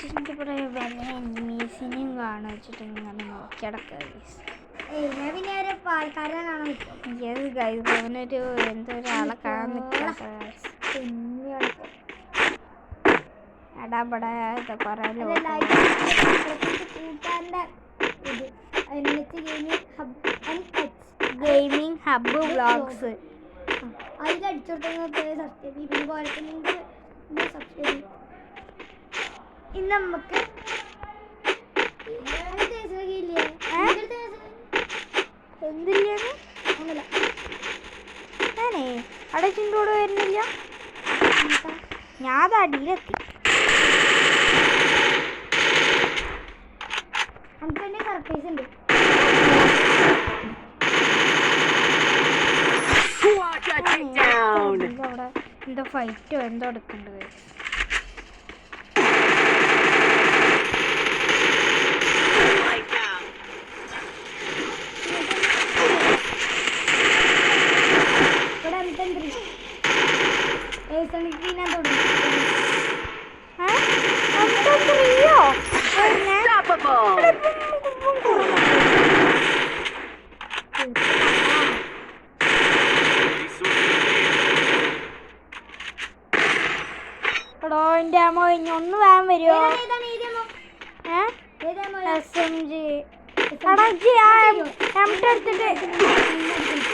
എനിക്ക് പറയാം വല്ല എനിമീസിനെയും കാണാൻ വെച്ചിട്ട് ഇങ്ങനെ നോക്കിയടക്കുക. ഞാൻ പിന്നെ ഒരു പാൽക്കാരനാണോ അവനൊരു എന്തൊരാളെ കാണാൻ നിൽക്കാത്ത എടാപടാ കുറെ ഗെയിമിംഗ് ഹബ്ബ് വ്ളോഗ്സ് അതിലടിച്ചോട്ടെ സബ്സ്ക്രൈബ്. ഇന്ന് നമുക്ക് എന്തില്ലാന്ന് ഞാനേ അവിടെ ചിന്തോട് വരുന്നില്ല. ഞാൻ അത് അടിയിലെത്തി. നമുക്ക് തന്നെ സർപ്രൈസ് ഉണ്ട്. അവിടെ എന്തോ ഫൈറ്റോ എന്തോ എടുക്കണ്ടത്. എന്റെ അമ്മ ഇനി ഒന്ന് വേഗം വരുമോ? SMG എടുത്തിട്ട്